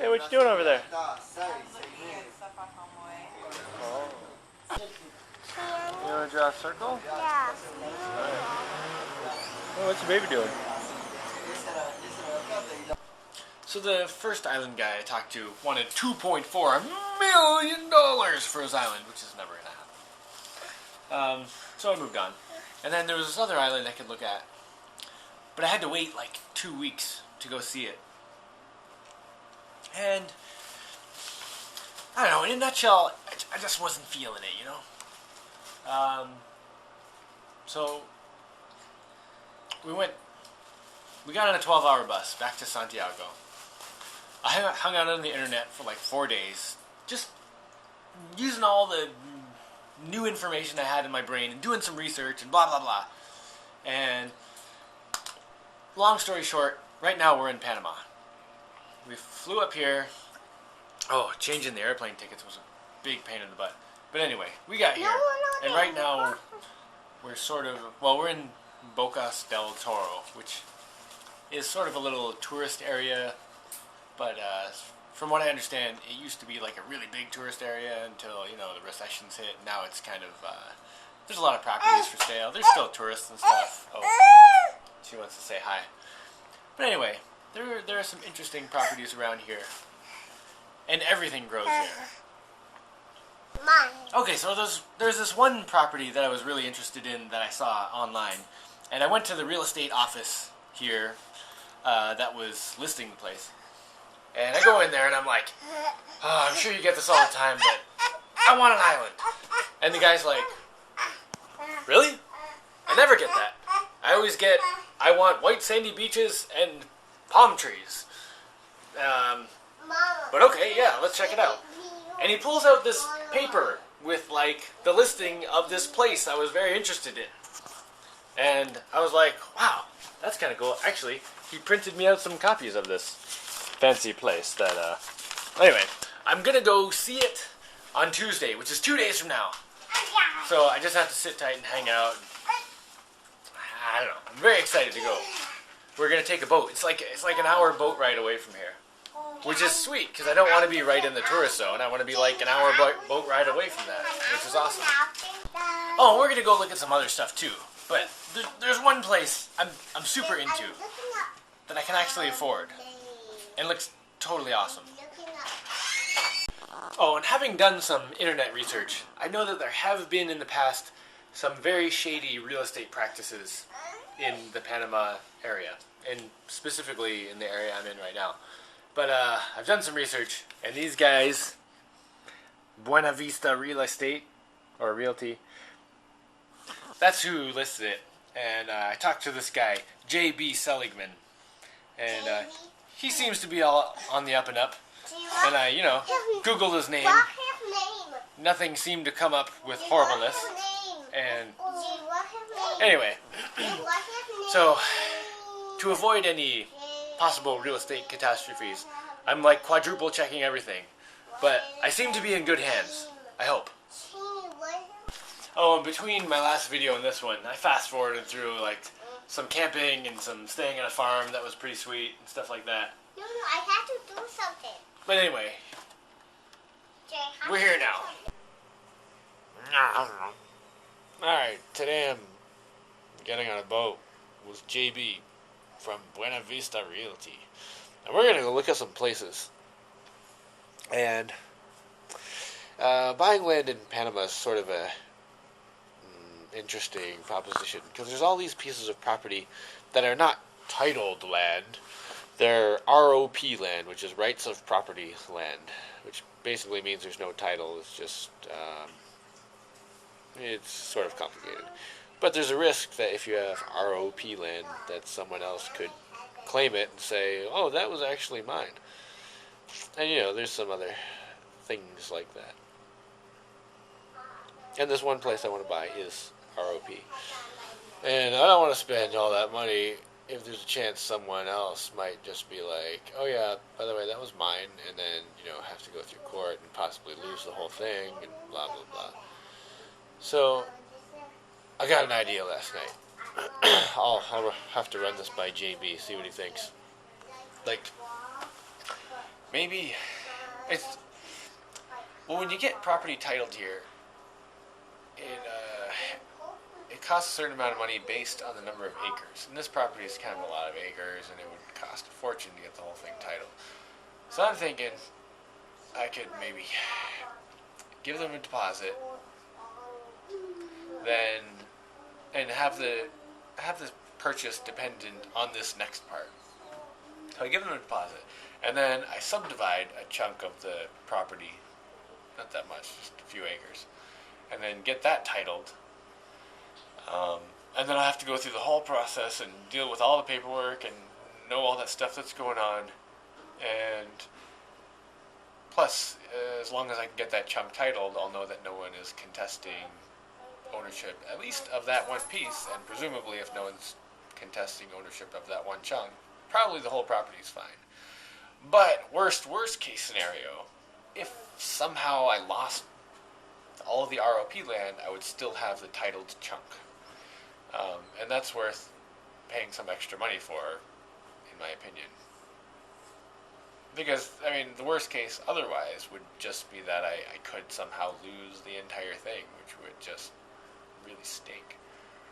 Hey, what you doing over there? Oh. You want to draw a circle? Yeah. Oh, what's your baby doing? So the first island guy I talked to wanted $2.4 million for his island, which is never going to happen. So I moved on. And then there was this other island I could look at, but I had to wait like 2 weeks to go see it. And I don't know, in a nutshell, I just wasn't feeling it, you know? So we got on a 12-hour bus back to Santiago. I hung out on the internet for like 4 days, just using all the new information I had in my brain and doing some research and blah blah blah. And long story short, right now we're in Panama. We flew up here. Oh, changing the airplane tickets was a big pain in the butt. But anyway, we got here, and right now we're we're in Bocas Del Toro, which is sort of a little tourist area, but from what I understand, it used to be like a really big tourist area until, you know, the recessions hit. Now it's kind of, there's a lot of properties for sale. There's still tourists and stuff. Oh, she wants to say hi. But anyway, there are some interesting properties around here, and everything grows here. Okay, so there's this one property that I was really interested in that I saw online, and I went to the real estate office here that was listing the place, and I go in there and I'm like, oh, I'm sure you get this all the time, but I want an island. And the guy's like, really? I never get that. I always get, I want white sandy beaches and palm trees. But okay, yeah, let's check it out. And he pulls out this paper with like the listing of this place I was very interested in. And I was like, wow, that's kind of cool. Actually, he printed me out some copies of this fancy place that, anyway, I'm gonna go see it on Tuesday, which is 2 days from now. So I just have to sit tight and hang out. I don't know, I'm very excited to go. We're gonna take a boat. It's like an hour boat ride away from here. Which is sweet, because I don't want to be right in the tourist zone. I want to be like an hour boat ride away from that, which is awesome. Oh, we're going to go look at some other stuff too. But there's one place I'm super into that I can actually afford. And looks totally awesome. Oh, and having done some internet research, I know that there have been in the past some very shady real estate practices in the Panama area. And specifically in the area I'm in right now. But I've done some research, and these guys, Buena Vista Real Estate, or Realty, that's who listed it. And I talked to this guy, J.B. Seligman, and he seems to be all on the up and up. And I, you know, Googled his name. Nothing seemed to come up with horribleness. And anyway, so to avoid any possible real estate catastrophes, I'm like quadruple checking everything, but I seem to be in good hands, I hope. Oh, and between my last video and this one, I fast forwarded through like some camping and some staying at a farm that was pretty sweet and stuff like that. No, I have to do something. But anyway, we're here now. Alright, today I'm getting on a boat with JB from Buena Vista Realty. And we're going to go look at some places. And buying land in Panama is sort of a interesting proposition, because there's all these pieces of property that are not titled land. They're ROP land, which is rights of property land, which basically means there's no title. It's just, it's sort of complicated. But there's a risk that if you have ROP land, that someone else could claim it and say, oh, that was actually mine. And, you know, there's some other things like that. And this one place I want to buy is ROP. And I don't want to spend all that money if there's a chance someone else might just be like, oh, yeah, by the way, that was mine, and then, you know, have to go through court and possibly lose the whole thing and blah, blah, blah. So I got an idea last night. I'll have to run this by JB, see what he thinks. Like, maybe it's well, when you get property titled here, it costs a certain amount of money based on the number of acres. And this property is kind of a lot of acres, and it would cost a fortune to get the whole thing titled. So I'm thinking I could maybe give them a deposit, then and have the purchase dependent on this next part. So I give them a deposit, and then I subdivide a chunk of the property, not that much, just a few acres, and then get that titled. And then I have to go through the whole process and deal with all the paperwork and know all that stuff that's going on. And plus, as long as I can get that chunk titled, I'll know that no one is contesting ownership, at least of that one piece, and presumably if no one's contesting ownership of that one chunk, probably the whole property is fine. But worst case scenario, if somehow I lost all of the ROP land, I would still have the titled chunk. And that's worth paying some extra money for, in my opinion. Because, I mean, the worst case otherwise would just be that I could somehow lose the entire thing, which would just really stink.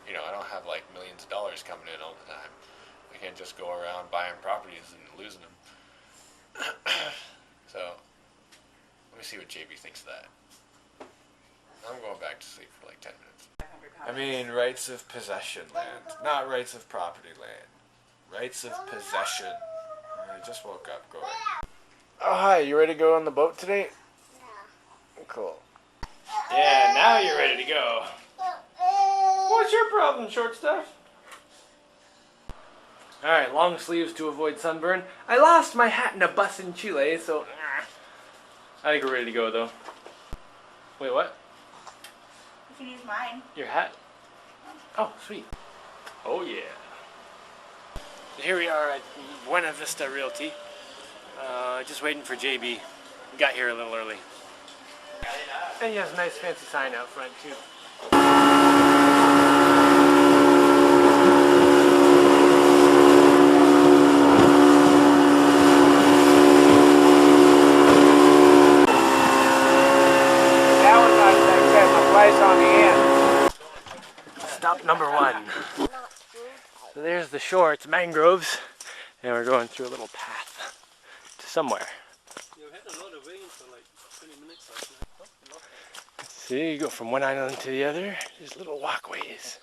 You know, I don't have like millions of dollars coming in all the time. I can't just go around buying properties and losing them. So, let me see what JB thinks of that. I'm going back to sleep for like 10 minutes. I mean, rights of possession land, not rights of property land. Rights of possession. I just woke up. Go away. Oh, hi. You ready to go on the boat today? No. Cool. Yeah, now you're ready to go. What's your problem, short stuff? Alright, long sleeves to avoid sunburn. I lost my hat in a bus in Chile, so I think we're ready to go, though. Wait, what? You can use mine. Your hat? Oh, sweet. Oh, yeah. Here we are at Buena Vista Realty. Just waiting for JB. We got here a little early. And he has a nice fancy sign out front, too. On the end. Stop number 1. So there's the shore, it's mangroves, and we're going through a little path to somewhere. Yeah, we had a lot of rain for like 20 minutes last night. See, you go from one island to the other, there's little walkways.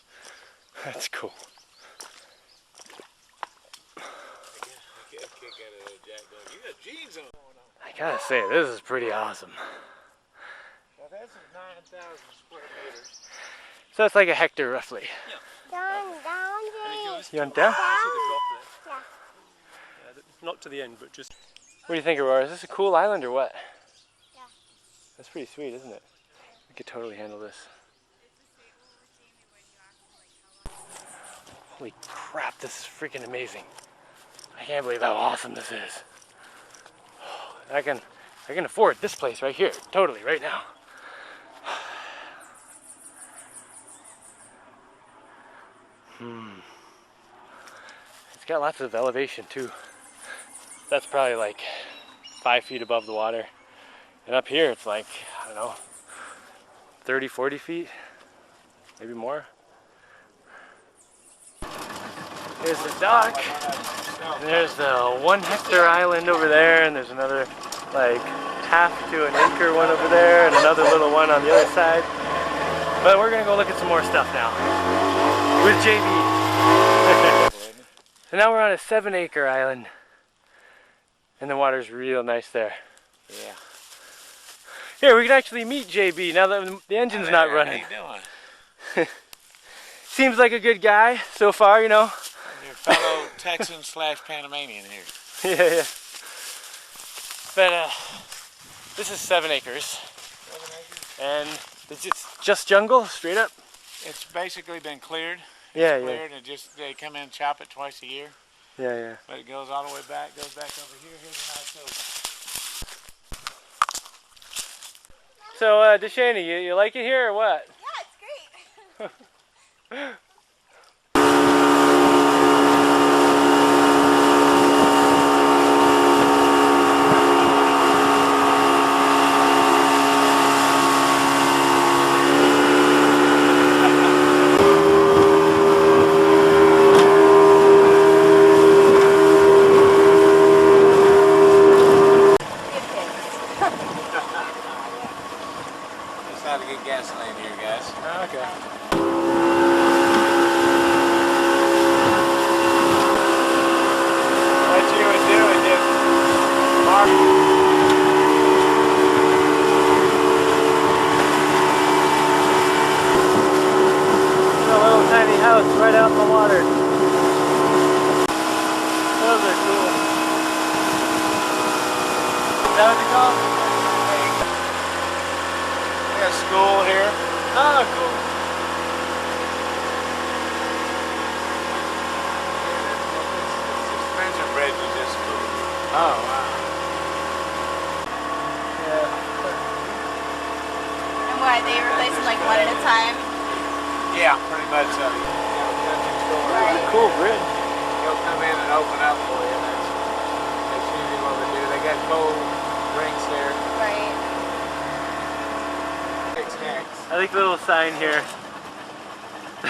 That's cool. You got jeans on. I gotta say, this is pretty awesome. Well, that's 9,000 square meters. So it's like a hectare roughly. Down, You want down? I see the drop there. Yeah. Yeah, not to the end, but just. What do you think, Aurora? Is this a cool island or what? Yeah. That's pretty sweet, isn't it? We could totally handle this. Holy crap, this is freaking amazing. I can't believe how awesome this is. I can afford this place right here, totally, right now. It's got lots of elevation too. That's probably like 5 feet above the water. And up here it's like, I don't know, 30, 40 feet, maybe more. There's the dock. And there's the 1 hectare island over there, and there's another like half to an acre one over there, and another little one on the other side. But we're gonna go look at some more stuff now with JB. So now we're on a 7-acre island, and the water's real nice there. Yeah. Here, we can actually meet JB now that the engine's not running. How you doing? Seems like a good guy so far, you know. Your fellow Texan / Panamanian here. Yeah. But this is 7 acres. 7 acres? And it's just jungle, straight up. It's basically been cleared. Yeah, Cleared, and they come in and chop it twice a year. Yeah. But it goes all the way back, goes back over here. Here's a nice little. So, Deshani, you like it here or what? Yeah, it's great. water. Those are cool. Is that what they call them? We got school here. Oh, cool. Suspension bridge is just cool. Oh, wow. Yeah. And what, they replace them like one at a time? Yeah, pretty much. Right. Cool bridge. They'll come in and open up for you. That's usually what we do. They got cold drinks here. Right. Big snacks. I like the little sign here.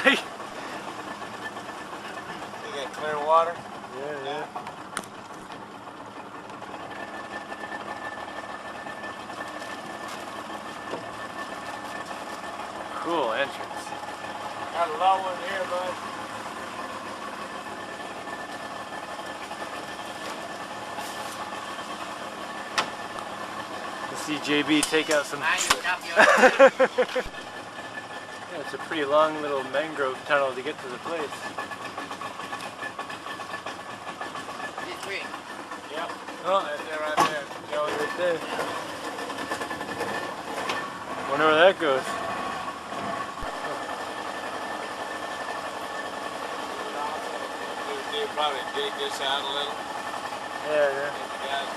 You got clear water? Yeah. Cool entrance. Got a low one here, bud. You see JB take out some. Yeah, it's a pretty long little mangrove tunnel to get to the place. Yep. Oh, that's it right there. Joey. Right there. Wonder where that goes. They'll probably dig this out a little. Yeah. Get the guys